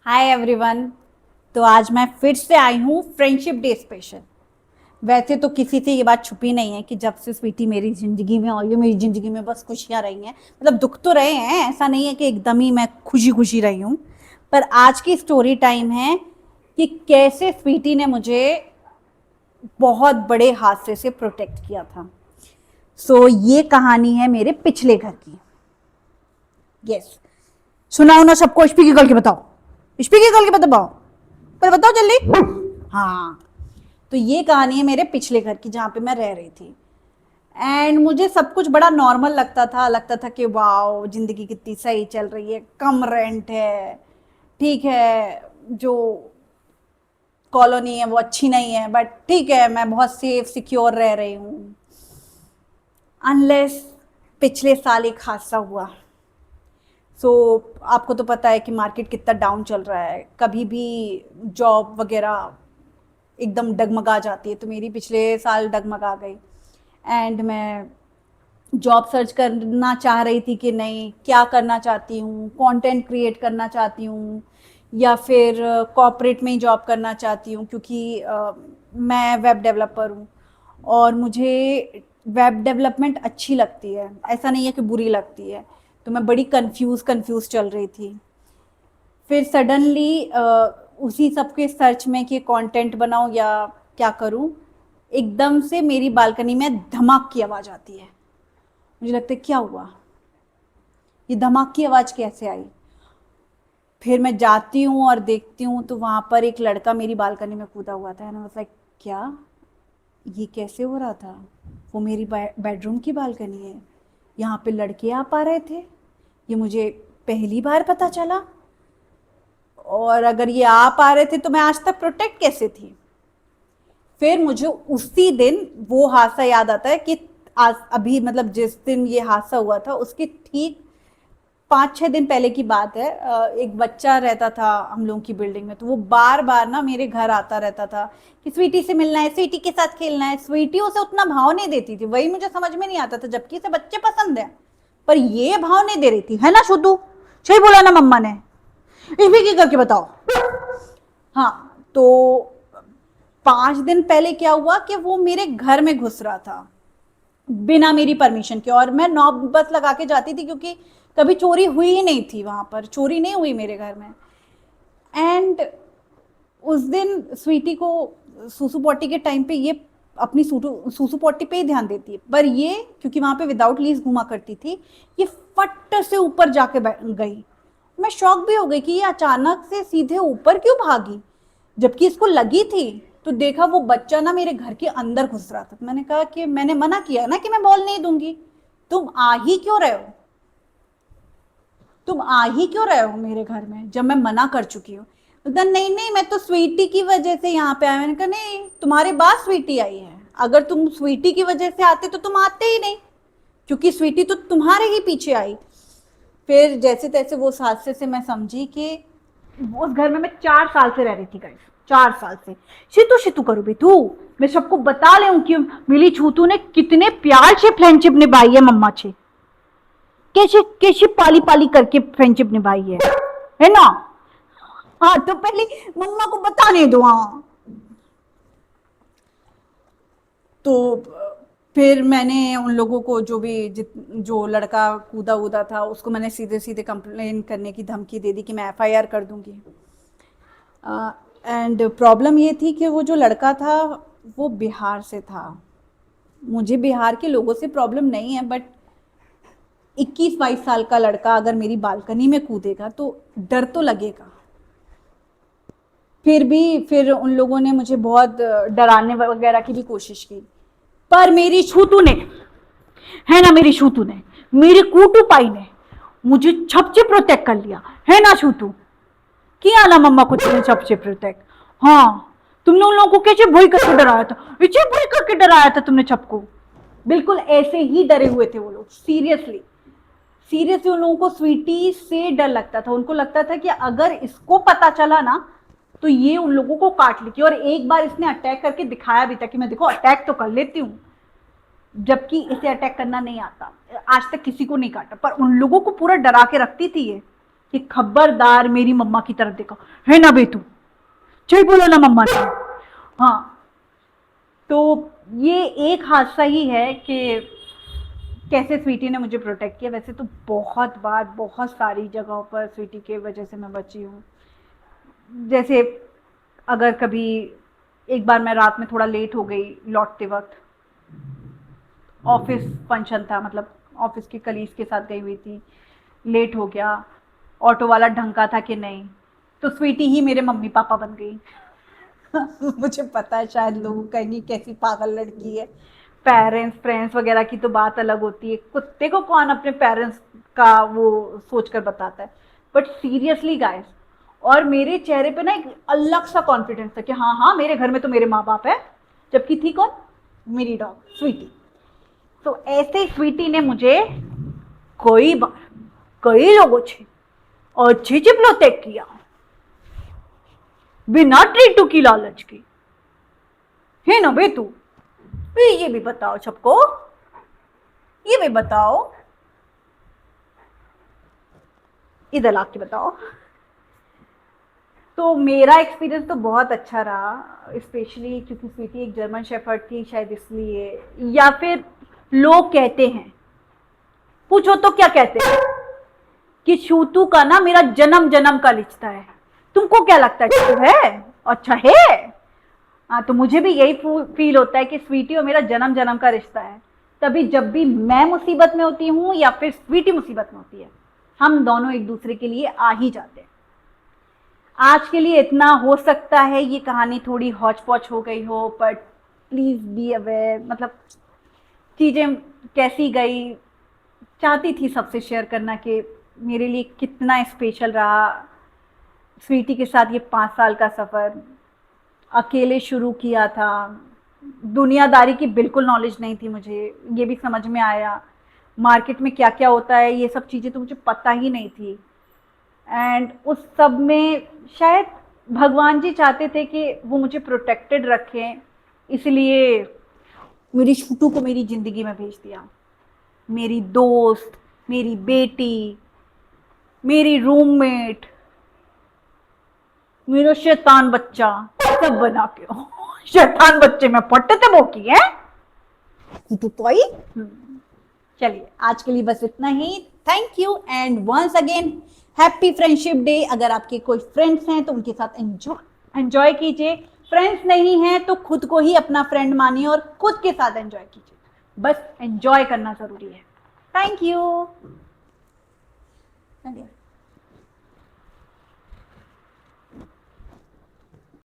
Hi everyone. तो आज मैं फिर से आई हूँ फ्रेंडशिप डे स्पेशल। वैसे तो किसी से ये बात छुपी नहीं है कि जब से स्वीटी मेरी ज़िंदगी में आई है मेरी ज़िंदगी में बस खुशियाँ रही हैं। मतलब दुख तो रहे हैं, ऐसा नहीं है कि एकदम ही मैं खुशी खुशी रही हूँ। पर आज की स्टोरी टाइम है कि कैसे स्वीटी ने मुझे बहुत बड़े हादसे से प्रोटेक्ट किया था। ये कहानी है मेरे पिछले घर की। यस, सुनाओ ना सबको। इश्पी की गल के बताओ, इश्पी की गल के बताओ, पर बताओ जल्दी। हाँ, तो ये कहानी है मेरे पिछले घर की जहाँ पे मैं रह रही थी। एंड मुझे सब कुछ बड़ा नॉर्मल लगता था कि वाओ जिंदगी कितनी सही चल रही है, कम रेंट है, ठीक है, जो कॉलोनी है वो अच्छी नहीं है बट ठीक है, मैं बहुत सेफ सिक्योर रह रही हूँ। अनलेस पिछले साल एक हादसा हुआ। आपको तो पता है कि मार्केट कितना डाउन चल रहा है, कभी भी जॉब वगैरह एकदम डगमगा जाती है। तो मेरी पिछले साल डगमगा गई। एंड मैं जॉब सर्च करना चाह रही थी कि नहीं, क्या करना चाहती हूँ, कंटेंट क्रिएट करना चाहती हूँ या फिर कॉर्पोरेट में ही जॉब करना चाहती हूँ, क्योंकि मैं वेब डेवलपर हूँ और मुझे वेब डेवलपमेंट अच्छी लगती है, ऐसा नहीं है कि बुरी लगती है। तो मैं बड़ी कंफ्यूज चल रही थी। फिर सडनली उसी सब के सर्च में कि कंटेंट बनाऊं या क्या करूं, एकदम से मेरी बालकनी में धमाक की आवाज़ आती है। मुझे लगता है क्या हुआ, ये धमाक की आवाज़ कैसे आई। फिर मैं जाती हूँ और देखती हूँ तो वहाँ पर एक लड़का मेरी बालकनी में कूदा हुआ था। ना मतलब क्या, ये कैसे हो रहा था। वो मेरी बेडरूम की बालकनी है, यहाँ पे लड़के आ पा रहे थे, ये मुझे पहली बार पता चला। और अगर ये आ पा रहे थे तो मैं आज तक प्रोटेक्ट कैसे थी। फिर मुझे उसी दिन वो हादसा याद आता है कि आज अभी मतलब जिस दिन ये हादसा हुआ था उसके ठीक 5-6 दिन पहले की बात है। एक बच्चा रहता था हम लोगों की बिल्डिंग में, तो वो बार बार ना मेरे घर आता रहता था कि स्वीटी से मिलना है, स्वीटी के साथ खेलना है। स्वीटी उसे उतना भाव नहीं देती थी, वही मुझे समझ में नहीं आता था, जबकि इसे बच्चे पसंद है, पर ये भाव नहीं दे रही थी। है ना शुद्धू, सही बोला ना मम्मा ने। इसमें की करके बताओ। हाँ, तो 5 दिन पहले क्या हुआ कि वो मेरे घर में घुस रहा था बिना मेरी परमिशन के, और मैं नॉब बस लगा के जाती थी क्योंकि कभी चोरी हुई ही नहीं थी, वहां पर चोरी नहीं हुई मेरे घर में। एंड उस दिन स्वीटी को सूसू पॉटी के टाइम पे ये अपनी सूसू पॉटी पे ही ध्यान देती है, पर ये क्योंकि वहां पे विदाउट लीज घुमा करती थी, ये फट से ऊपर जाके गई। मैं शॉक भी हो गई कि ये अचानक से सीधे ऊपर क्यों भागी, जबकि इसको लगी थी। तो देखा वो बच्चा ना मेरे घर के अंदर घुस रहा था। मैंने कहा कि मैंने मना किया ना कि मैं बॉल नहीं दूंगी, तुम आ ही क्यों रहे हो, तुम आ ही क्यों रहे हो मेरे घर में जब मैं मना कर चुकी हूँ। बोलता नहीं नहीं, मैं तो स्वीटी की वजह से यहाँ पे आया। मैंने कहा नहीं, तुम्हारे बाद स्वीटी आई है, अगर तुम स्वीटी की वजह से आते तो तुम आते ही नहीं, क्योंकि स्वीटी तो तुम्हारे ही पीछे आई। फिर जैसे तैसे वो हादसे से मैं समझी कि उस घर में मैं 4 साल से रह रही थी गाइस, 4 साल से। शितू शितू करो बे तू, मैं सबको बता ले कि मिली छूतू ने कितने प्यार से फ्रेंडशिप निभाई है मम्मा से, कैसे कैसे पाली पाली करके फ्रेंडशिप निभाई है ना। हाँ, तो पहले मम्मा को बताने दो। हाँ, तो फिर मैंने उन लोगों को जो लड़का कूदा उदा था उसको मैंने सीधे सीधे कंप्लेन करने की धमकी दे दी कि मैं एफआईआर कर दूंगी। एंड प्रॉब्लम ये थी कि वो जो लड़का था वो बिहार से था। मुझे बिहार के लोगों से प्रॉब्लम नहीं है, बट 21-22 साल का लड़का अगर मेरी बालकनी में कूदेगा तो डर तो लगेगा। फिर उन लोगों ने मुझे बहुत डराने वगैरह की भी कोशिश की, पर मेरी छूतू ने, है ना, मेरी छूतू ने, मेरी कूटू पाई ने मुझे छप से प्रोटेक्ट कर लिया। है ना छूतू, किया ना मम्मा को तुमने छप से प्रोटेक्ट। हाँ, तुमने उन लोगों को कैसे भय करके डराया था, कैसे भय करके डराया था तुमने छप को। बिल्कुल ऐसे ही डरे हुए थे वो लोग, सीरियसली सीरियसली उन लोगों को स्वीटी से डर लगता था। उनको लगता था कि अगर इसको पता चला ना तो ये उन लोगों को काट लेगी। और एक बार इसने अटैक करके दिखाया भी था कि मैं देखो अटैक तो कर लेती हूँ, जबकि इसे अटैक करना नहीं आता। आज तक किसी को नहीं काटा, पर उन लोगों को पूरा डरा के रखती थी ये। कि खबरदार मेरी मम्मा की तरफ देखो, है ना बेटू, चल बोलो ना मम्मा से। हाँ, तो ये एक हादसा ही है कि कैसे स्वीटी ने मुझे प्रोटेक्ट किया। वैसे तो बहुत बार बहुत सारी जगहों पर स्वीटी के वजह से मैं बची हूँ। जैसे अगर कभी एक बार मैं रात में थोड़ा लेट हो गई लौटते वक्त, ऑफिस फंक्शन था, मतलब ऑफिस के कलीग्स के साथ गई हुई थी, लेट हो गया, ऑटो वाला ढंग का था कि नहीं, तो स्वीटी ही मेरे मम्मी पापा बन गई। मुझे पता है शायद लोग कहेंगे कैसी पागल लड़की है, पेरेंट्स फ्रेंड्स वगैरह की तो बात अलग होती है, कुत्ते को कौन अपने पेरेंट्स का वो सोच कर बताता है, बट सीरियसली गाइस, और मेरे चेहरे पे ना एक अलग सा कॉन्फिडेंस था कि हाँ हाँ मेरे घर में तो मेरे माँ बाप है, जबकि थी कौन, मेरी डॉग स्वीटी। तो ऐसे स्वीटी ने मुझे कई बार कई लोगों से अच्छी चिपलोते किया, बिना ट्रीटू की लालच की, है ना बेटू? ये भी बताओ सबको, ये भी बताओ, इधर आके बताओ। तो मेरा एक्सपीरियंस तो बहुत अच्छा रहा, स्पेशली क्योंकि स्वीटी एक जर्मन शेफर्ड थी, शायद इसलिए, या फिर लोग कहते हैं, पूछो तो क्या कहते हैं, कि शूतू का ना मेरा जन्म जन्म का रिश्ता है। तुमको क्या लगता है शूतू है अच्छा है? हाँ, तो मुझे भी यही फील होता है कि स्वीटी और मेरा जन्म जन्म का रिश्ता है। तभी जब भी मैं मुसीबत में होती हूँ या फिर स्वीटी मुसीबत में होती है, हम दोनों एक दूसरे के लिए आ ही जाते हैं। आज के लिए इतना, हो सकता है ये कहानी थोड़ी हौच पौच हो गई हो, बट प्लीज बी अवेयर, मतलब चीजें कैसी गई, चाहती थी सबसे शेयर करना कि मेरे लिए कितना स्पेशल रहा स्वीटी के साथ ये 5 साल का सफ़र। अकेले शुरू किया था, दुनियादारी की बिल्कुल नॉलेज नहीं थी मुझे, ये भी समझ में आया मार्केट में क्या क्या होता है, ये सब चीज़ें तो मुझे पता ही नहीं थी। एंड उस सब में शायद भगवान जी चाहते थे कि वो मुझे प्रोटेक्टेड रखें, इसलिए मेरी छुटू को मेरी ज़िंदगी में भेज दिया। मेरी दोस्त, मेरी बेटी, मेरी रूममेट, मेरा शैतान बच्चा, सब बना के शैतान बच्चे में पट्टे थे वो की है तो चलिए आज के लिए बस इतना ही। Thank you and once again happy Friendship Day. अगर आपके कोई फ्रेंड्स हैं तो उनके साथ एंजॉय कीजिए, फ्रेंड्स नहीं हैं तो खुद को ही अपना फ्रेंड मानिए और खुद के साथ एंजॉय कीजिए, बस एंजॉय करना जरूरी है। Thank you.